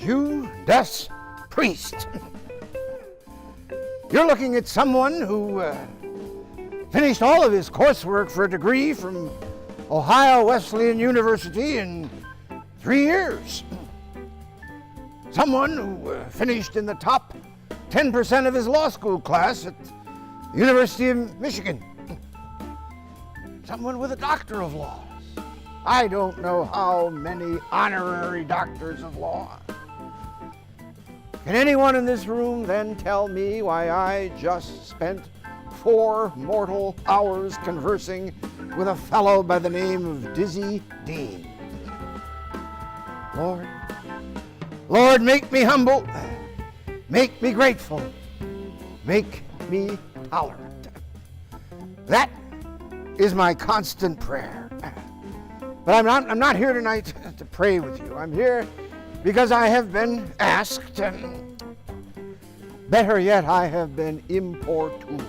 Judas Priest. You're looking at someone who finished all of his coursework for a degree from Ohio Wesleyan University in 3 years. Someone who finished in the top 10% of his law school class at the University of Michigan. Someone with a doctor of laws. I don't know how many honorary doctors of law. Can anyone in this room then tell me why I just spent 4 mortal hours conversing with a fellow by the name of Dizzy Dean? Lord, make me humble, make me grateful, make me tolerant. That is my constant prayer. But I'm not here tonight to pray with you. I'm here because I have been asked, and better yet, I have been importuned.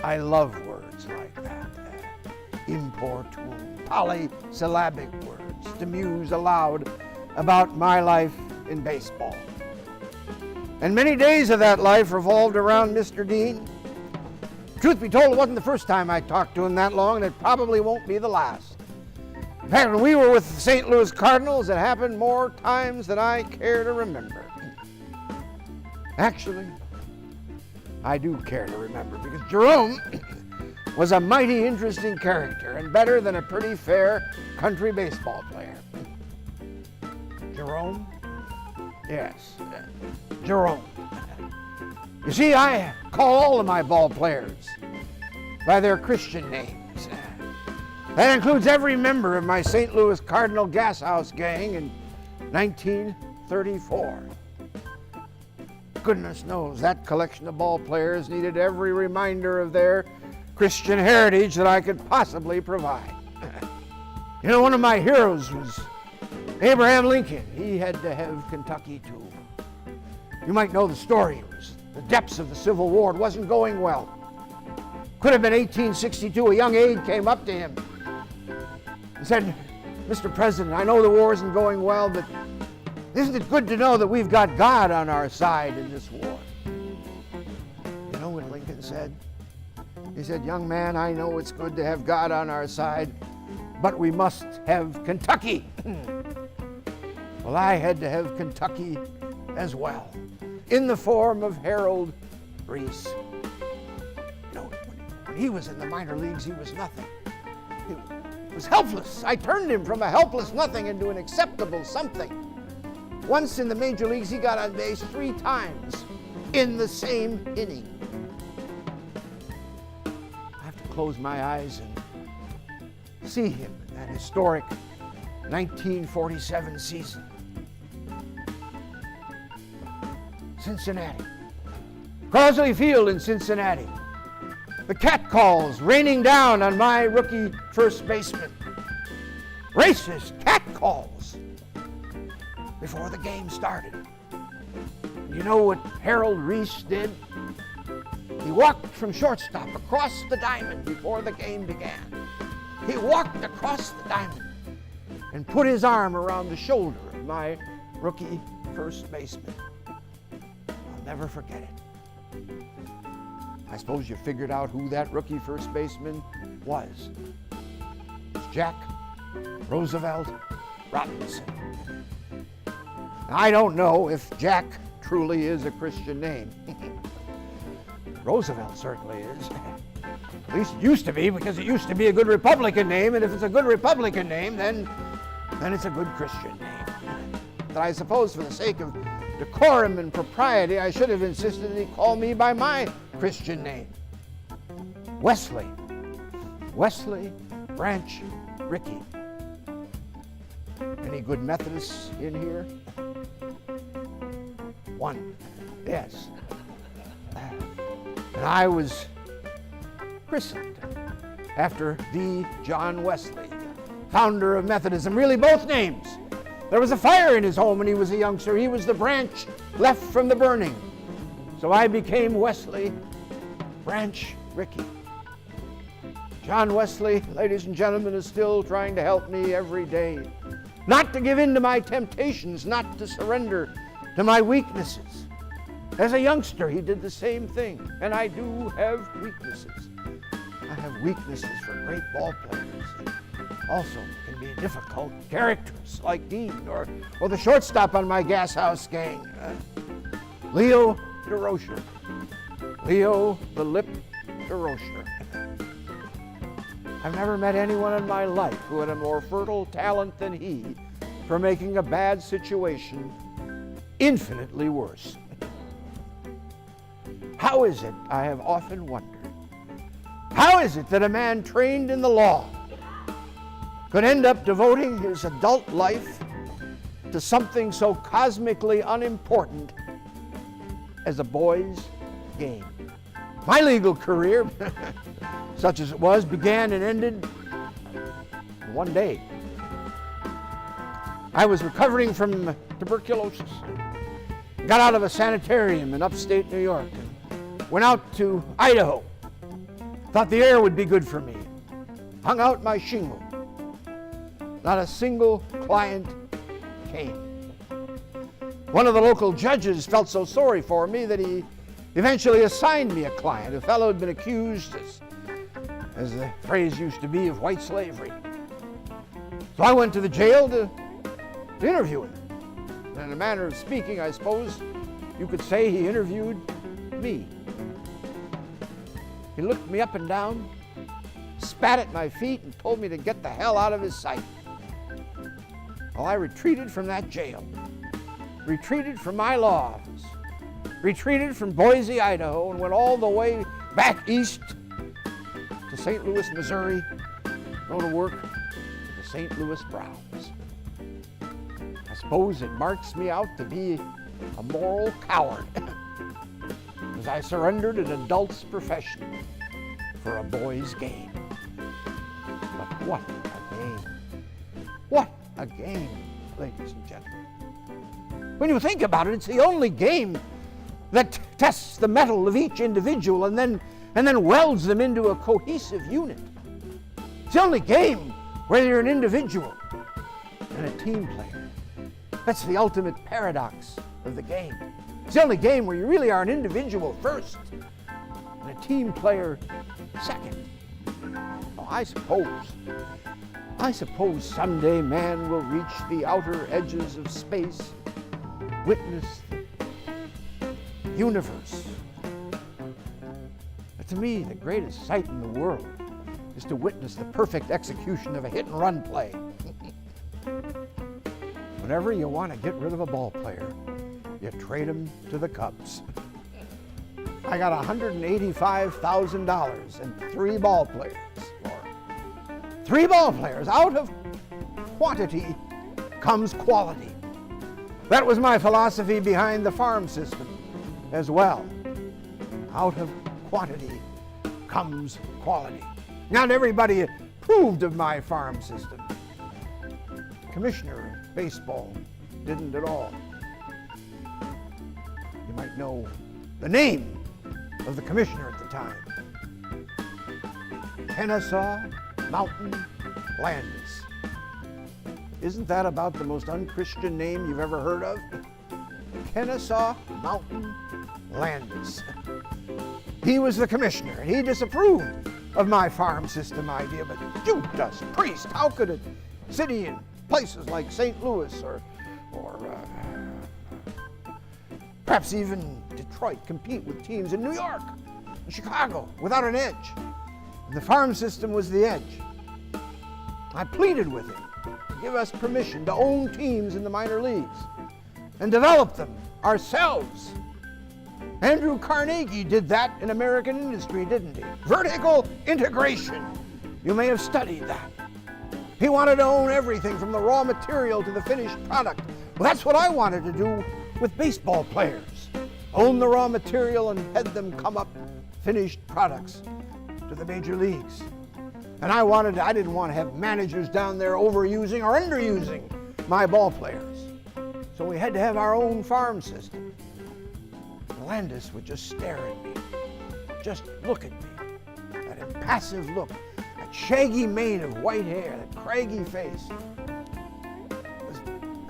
I love words like that. Importune, polysyllabic words to muse aloud about my life in baseball. And many days of that life revolved around Mr. Dean. Truth be told, it wasn't the first time I talked to him that long, and it probably won't be the last. In fact, when we were with the St. Louis Cardinals, it happened more times than I care to remember. Actually, I do care to remember, because Jerome was a mighty interesting character and better than a pretty fair country baseball player. Jerome? Yes, Jerome. You see, I call all of my ball players by their Christian names. That includes every member of my St. Louis Cardinal gas house gang in 1934. Goodness knows that collection of ball players needed every reminder of their Christian heritage that I could possibly provide. You know, one of my heroes was Abraham Lincoln. He had to have Kentucky too. You might know the story. It was the depths of the Civil War. It wasn't going well. Could have been 1862. A young aide came up to him and said, "Mr. President, I know the war isn't going well, but isn't it good to know that we've got God on our side in this war?" You know what Lincoln said? He said, "Young man, I know it's good to have God on our side, but we must have Kentucky." Well, I had to have Kentucky as well, in the form of Harold Reese. You know, when he was in the minor leagues, he was nothing. He was helpless. I turned him from a helpless nothing into an acceptable something. Once in the major leagues, he got on base 3 times in the same inning. I have to close my eyes and see him in that historic 1947 season. Cincinnati. Crosley Field in Cincinnati. The catcalls raining down on my rookie first baseman. Racist catcalls before the game started. You know what Harold Reese did? He walked from shortstop across the diamond before the game began. He walked across the diamond and put his arm around the shoulder of my rookie first baseman. I'll never forget it. I suppose you figured out who that rookie first baseman was. It's Jack Roosevelt Robinson. I don't know if Jack truly is a Christian name. Roosevelt certainly is. At least it used to be, because it used to be a good Republican name, and if it's a good Republican name, then it's a good Christian name. But I suppose for the sake of decorum and propriety, I should have insisted that he call me by my Christian name. Wesley Branch Rickey. Any good Methodists in here? One, yes. And I was christened after the John Wesley, founder of Methodism. Really, both names. There was a fire in his home when he was a youngster. He was the branch left from the burning. So I became Wesley Branch Rickey. John Wesley, ladies and gentlemen, is still trying to help me every day not to give in to my temptations, not to surrender to my weaknesses. As a youngster, he did the same thing, and I do have weaknesses. I have weaknesses for great ball players. Also can be difficult characters like Dean or the shortstop on my gas house gang, Leo DeRocher. Leo the Lip DeRocher. I've never met anyone in my life who had a more fertile talent than he for making a bad situation infinitely worse. How is it, I have often wondered, how is it that a man trained in the law could end up devoting his adult life to something so cosmically unimportant as a boy's game? My legal career, such as it was, began and ended in one day. I was recovering from tuberculosis. Got out of a sanitarium in upstate New York and went out to Idaho. Thought the air would be good for me. Hung out my shingle. Not a single client came. One of the local judges felt so sorry for me that he eventually assigned me a client, a fellow who had been accused, as the phrase used to be, of white slavery. So I went to the jail to interview him. And in a manner of speaking, I suppose you could say he interviewed me. He looked me up and down, spat at my feet, and told me to get the hell out of his sight. Well, I retreated from that jail, retreated from my law office, retreated from Boise, Idaho, and went all the way back east to St. Louis, Missouri, go to work for the St. Louis Browns. I suppose it marks me out to be a moral coward, as I surrendered an adult's profession for a boy's game. But what a game. What a game, ladies and gentlemen. When you think about it, it's the only game that tests the mettle of each individual and then welds them into a cohesive unit. It's the only game where you're an individual and a team player. That's the ultimate paradox of the game. It's the only game where you really are an individual first and a team player second. Oh, I suppose someday man will reach the outer edges of space, witness the universe. But to me, the greatest sight in the world is to witness the perfect execution of a hit and run play. Whenever you want to get rid of a ball player, you trade him to the Cubs. I got $185,000 and 3 ball players for him. 3 ball players. Out of quantity comes quality. That was my philosophy behind the farm system as well. Out of quantity comes quality. Not everybody approved of my farm system. The commissioner of baseball didn't at all. You might know the name of the commissioner at the time. Kennesaw Mountain Landis. Isn't that about the most unchristian name you've ever heard of? Kennesaw Mountain Landis. He was the commissioner, and he disapproved of my farm system idea, but Judas Priest, how could a city in places like St. Louis or perhaps even Detroit compete with teams in New York and Chicago without an edge? And the farm system was the edge. I pleaded with him to give us permission to own teams in the minor leagues and develop them ourselves. Andrew Carnegie did that in American industry, didn't he? Vertical integration. You may have studied that. He wanted to own everything from the raw material to the finished product. Well, that's what I wanted to do with baseball players. Own the raw material and head them come up finished products to the major leagues. And I didn't want to have managers down there overusing or underusing my ball players. So we had to have our own farm system. Landis would just stare at me, just look at me, that impassive look, that shaggy mane of white hair, that craggy face.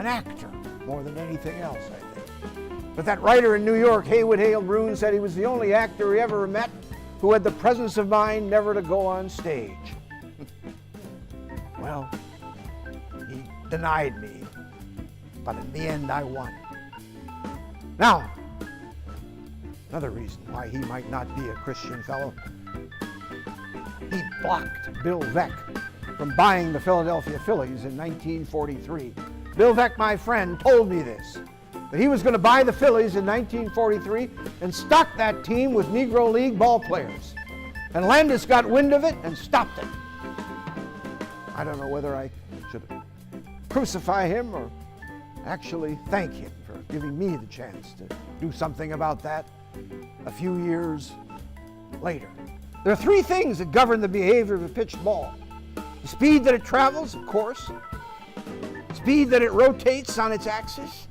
an actor more than anything else, I think. But that writer in New York, Haywood Hale Broun, said he was the only actor he ever met who had the presence of mind never to go on stage. Well, he denied me, but in the end I won. Now, another reason why he might not be a Christian fellow. He blocked Bill Veeck from buying the Philadelphia Phillies in 1943. Bill Veeck, my friend, told me this, that he was going to buy the Phillies in 1943 and stock that team with Negro League ball players. And Landis got wind of it and stopped it. I don't know whether I should crucify him or actually thank him for giving me the chance to do something about that a few years later. There are three things that govern the behavior of a pitched ball. The speed that it travels, of course, speed that it rotates on its axis,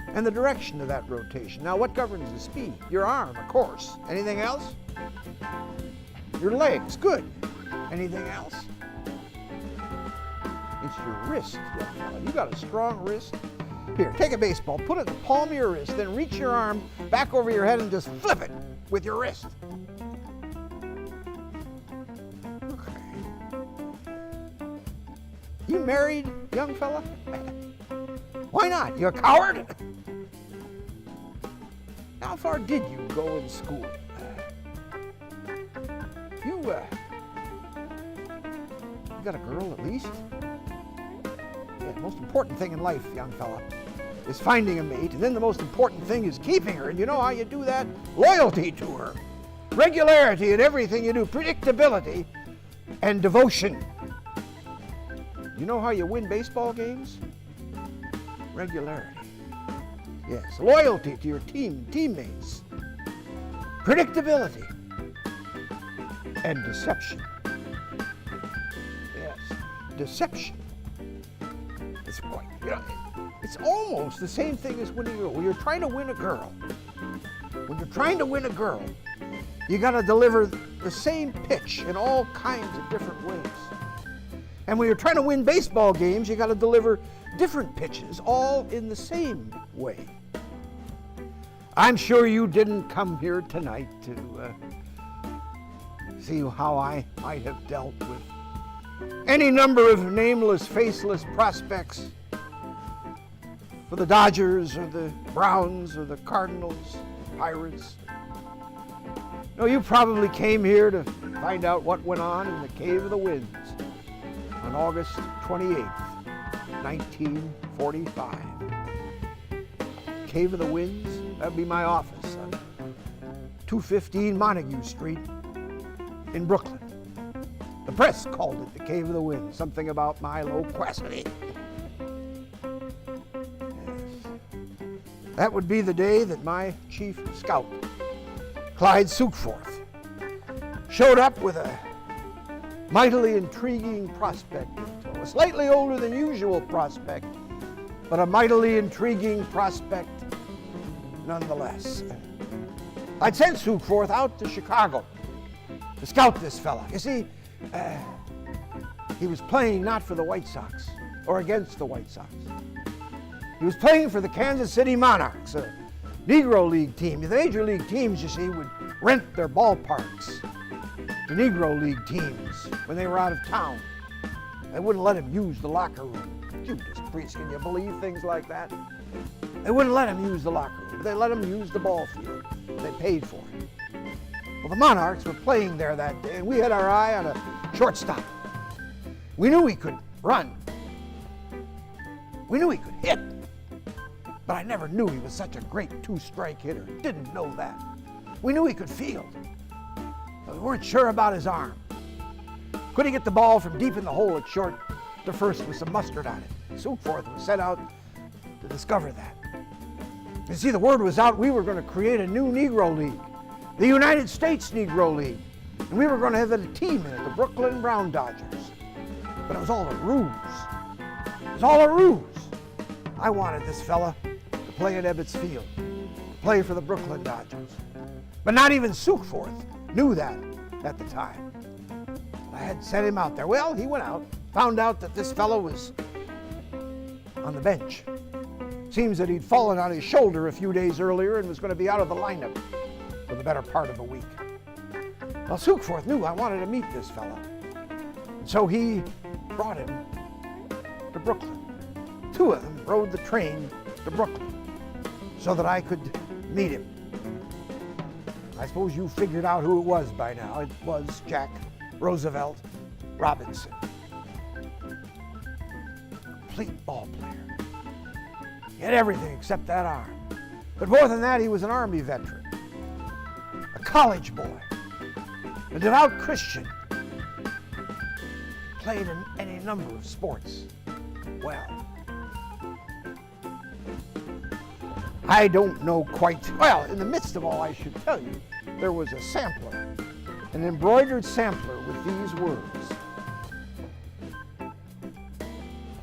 and the direction of that rotation. Now, what governs the speed? Your arm, of course. Anything else? Your legs, good. Anything else? It's your wrist, young fella. You got a strong wrist. Here, take a baseball, put it in the palm of your wrist, then reach your arm back over your head and just flip it with your wrist. You married, young fella? Why not? You a coward? How far did you go in school? You got a girl at least? Yeah, the most important thing in life, young fella, is finding a mate, and then the most important thing is keeping her. And you know how you do that? Loyalty to her. Regularity in everything you do. Predictability and devotion. You know how you win baseball games? Regularity. Yes, loyalty to your teammates. Predictability. And deception. Yes, deception. It's quite, it's almost the same thing as winning a girl. When you're trying to win a girl, you got to deliver the same pitch in all kinds of different ways. And when you're trying to win baseball games, you got to deliver different pitches, all in the same way. I'm sure you didn't come here tonight to see how I might have dealt with any number of nameless, faceless prospects for the Dodgers or the Browns or the Cardinals, Pirates. No, you probably came here to find out what went on in the Cave of the Winds on August 28th, 1945. Cave of the Winds, that'd be my office on 215 Montague Street in Brooklyn. The press called it the Cave of the Winds, something about my loquacity. Yes. That would be the day that my chief scout, Clyde Sukeforth, showed up with a mightily intriguing prospect, a slightly older than usual prospect, but a mightily intriguing prospect nonetheless. I'd sent Sukeforth out to Chicago to scout this fella. You see, he was playing not for the White Sox or against the White Sox. He was playing for the Kansas City Monarchs, a Negro League team. The major league teams, you see, would rent their ballparks to Negro League teams when they were out of town. They wouldn't let him use the locker room. Judas Priest, can you believe things like that? They wouldn't let him use the locker room. They let him use the ball field. They paid for it. Well, the Monarchs were playing there that day, and we had our eye on a shortstop. We knew he could run. We knew he could hit. But I never knew he was such a great two-strike hitter. Didn't know that. We knew he could field. But we weren't sure about his arm. Could he get the ball from deep in the hole at short to first with some mustard on it? Sukeforth was set out to discover that. You see, the word was out we were going to create a new Negro League, the United States Negro League. And we were going to have a team in it, the Brooklyn Brown Dodgers. But it was all a ruse. It was all a ruse. I wanted this fella to play at Ebbets Field, to play for the Brooklyn Dodgers. But not even Sukeforth knew that at the time. I had sent him out there. Well, he went out, found out that this fellow was on the bench. Seems that he'd fallen on his shoulder a few days earlier and was going to be out of the lineup for the better part of a week. Well, Sukforth knew I wanted to meet this fella, and so he brought him to Brooklyn. Two of them rode the train to Brooklyn so that I could meet him. I suppose you figured out who it was by now. It was Jack Roosevelt Robinson. Complete ball player. He had everything except that arm. But more than that, he was an Army veteran, a college boy, a devout Christian, played in any number of sports well. I don't know quite, well, in the midst of all, I should tell you, there was a sampler, an embroidered sampler with these words: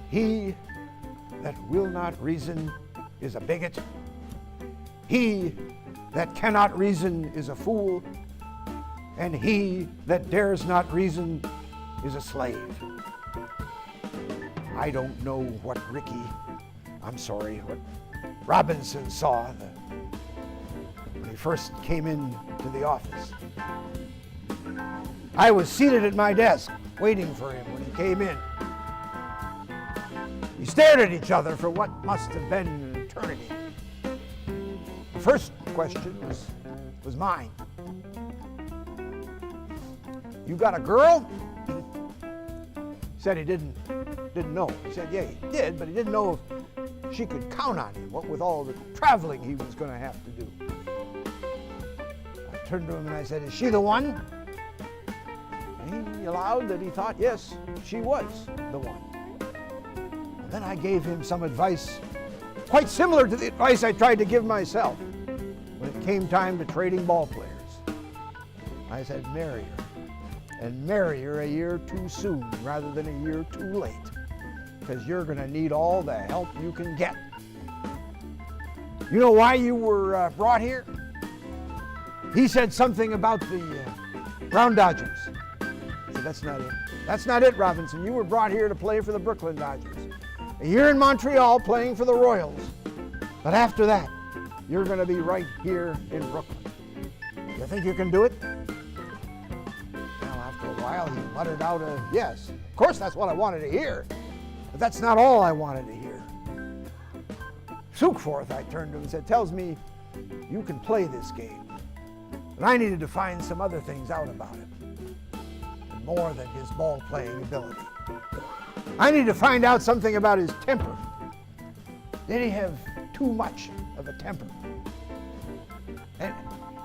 "He that will not reason is a bigot. He that cannot reason is a fool. And he that dares not reason is a slave." I don't know what what Robinson saw when he first came into the office. I was seated at my desk waiting for him when he came in. We stared at each other for what must have been an eternity. The first question was mine. "You got a girl?" He said he didn't know. He said, yeah, he did, but he didn't know if she could count on him, what with all the traveling he was going to have to do. I turned to him and I said, "Is she the one?" And he allowed that he thought, yes, she was the one. And then I gave him some advice quite similar to the advice I tried to give myself when it came time to trading ball players. I said, marry her. And marry her a year too soon rather than a year too late, because you're going to need all the help you can get. You know why you were brought here? He said something about the Brown Dodgers. I said, that's not it. That's not it, Robinson. You were brought here to play for the Brooklyn Dodgers. A year in Montreal playing for the Royals. But after that, you're going to be right here in Brooklyn. You think you can do it? After a while, he muttered out a yes. Of course, that's what I wanted to hear. But that's not all I wanted to hear. Sukforth, I turned to him and said, tells me you can play this game. But I needed to find some other things out about him. And more than his ball-playing ability. I needed to find out something about his temper. Did he have too much of a temper?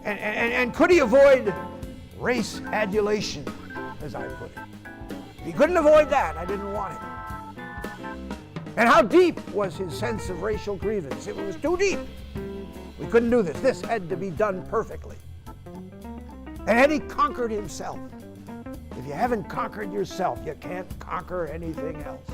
And could he avoid race adulation, as I put it? If he couldn't avoid that, I didn't want him. And how deep was his sense of racial grievance? It was too deep. We couldn't do this. This had to be done perfectly. And had he conquered himself? If you haven't conquered yourself, you can't conquer anything else.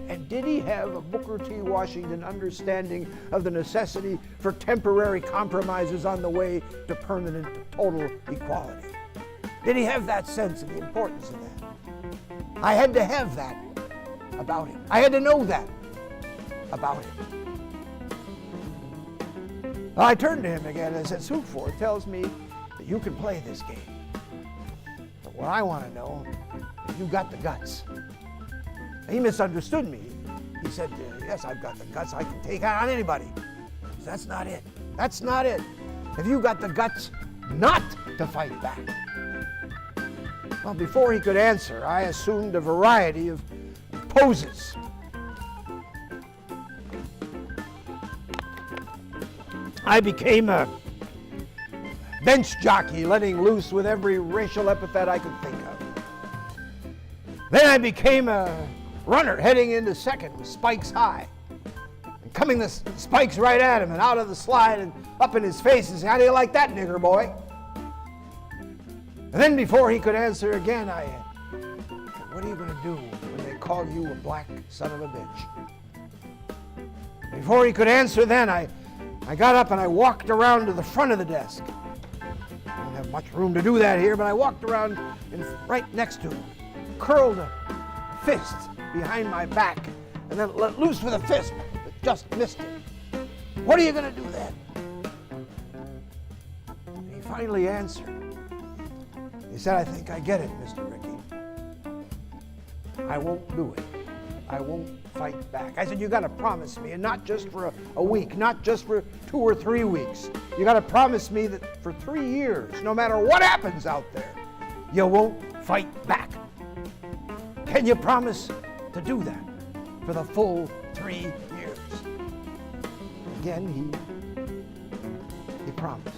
And did he have a Booker T. Washington understanding of the necessity for temporary compromises on the way to permanent total equality? Did he have that sense of the importance of that? I had to have that about him. I had to know that about him. Well, I turned to him again and I said, Sukforth tells me that you can play this game. But what I want to know is you got the guts. He misunderstood me. He said, yes, I've got the guts. I can take on anybody. So that's not it. That's not it. Have you got the guts not to fight back? Well, before he could answer, I assumed a variety of poses. I became a bench jockey, letting loose with every racial epithet I could think of. Then I became a runner heading into second with spikes high. And coming the spikes right at him and out of the slide and up in his face and say, how do you like that, nigger boy? And then before he could answer again, I said, what are you going to do when they call you a black son of a bitch? Before he could answer then, I got up and I walked around to the front of the desk. I don't have much room to do that here, but I walked around right next to him, curled a fist behind my back and then let loose with a fist that just missed it. What are you going to do then? And he finally answered. He said, I think I get it, Mr. Rickey. I won't do it. I won't fight back. I said, you got to promise me, and not just for a week, not just for 2 or 3 weeks. You got to promise me that for 3 years, no matter what happens out there, you won't fight back. Can you promise to do that for the full 3 years? Again, he promised.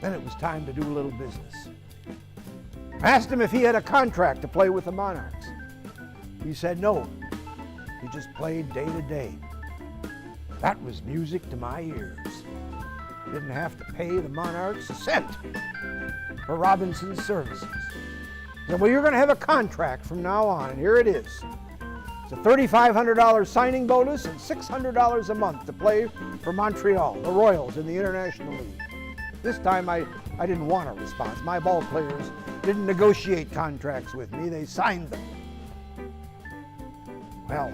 Then it was time to do a little business. I asked him if he had a contract to play with the Monarchs. He said no. He just played day to day. That was music to my ears. Didn't have to pay the Monarchs a cent for Robinson's services. He said, well, you're going to have a contract from now on, and here it is. It's a $3,500 signing bonus and $600 a month to play for Montreal, the Royals in the International League. This time I didn't want a response. My ball players didn't negotiate contracts with me. They signed them. Well,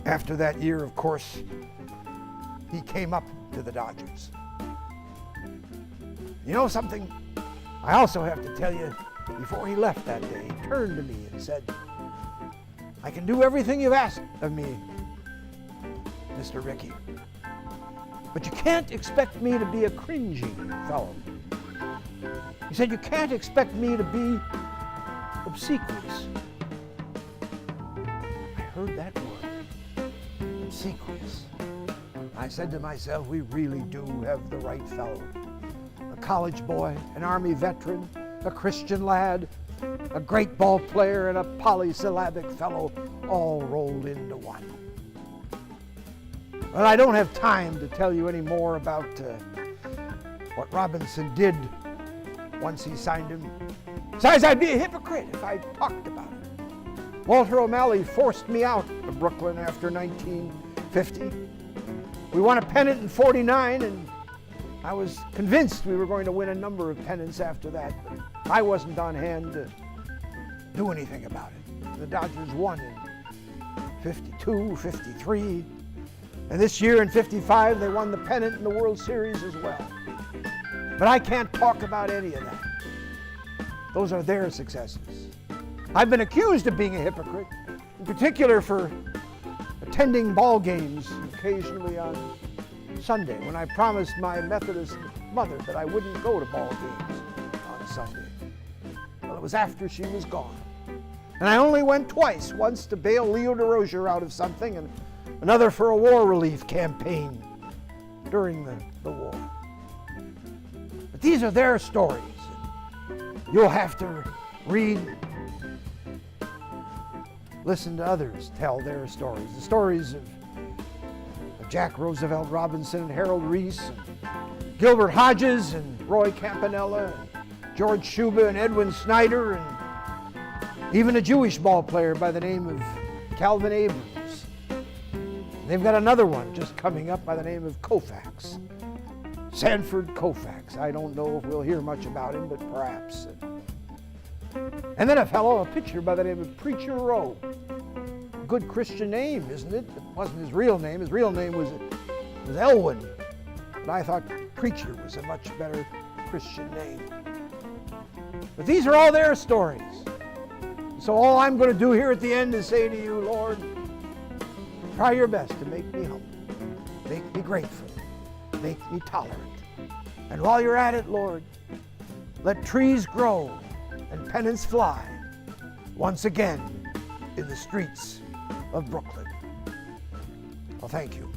after that year, of course, he came up to the Dodgers. You know something? I also have to tell you, before he left that day, he turned to me and said, I can do everything you've asked of me, Mr. Rickey, but you can't expect me to be a cringing fellow. He said, you can't expect me to be obsequious. I heard that word, obsequious. I said to myself, we really do have the right fellow. A college boy, an Army veteran, a Christian lad, a great ball player, and a polysyllabic fellow all rolled into one. Well, I don't have time to tell you any more about what Robinson did once he signed him. Besides, I'd be a hypocrite if I talked about it. Walter O'Malley forced me out of Brooklyn after 1950. We won a pennant in '49, and I was convinced we were going to win a number of pennants after that, but I wasn't on hand to do anything about it. The Dodgers won in 52, 53, and this year in 55, they won the pennant in the World Series as well. But I can't talk about any of that. Those are their successes. I've been accused of being a hypocrite, in particular for attending ball games occasionally on Sunday, when I promised my Methodist mother that I wouldn't go to ball games on Sunday. Well, it was after she was gone. And I only went twice, once to bail Leo DeRozier out of something, and another for a war relief campaign during the war. But these are their stories. You'll have to listen to others tell their stories. The stories of Jack Roosevelt Robinson and Harold Reese, and Gilbert Hodges and Roy Campanella, and George Shuba and Edwin Snyder, and even a Jewish ball player by the name of Calvin Abrams. They've got another one just coming up by the name of Koufax, Sanford Koufax. I don't know if we'll hear much about him, but perhaps. And then a pitcher by the name of Preacher Rowe. Good Christian name, isn't it? It wasn't his real name. His real name was Elwyn. But I thought Preacher was a much better Christian name. But these are all their stories. So all I'm going to do here at the end is say to you, Lord, try your best to make me humble, make me grateful, make me tolerant. And while you're at it, Lord, let trees grow and pennants fly once again in the streets of Brooklyn. Well, thank you.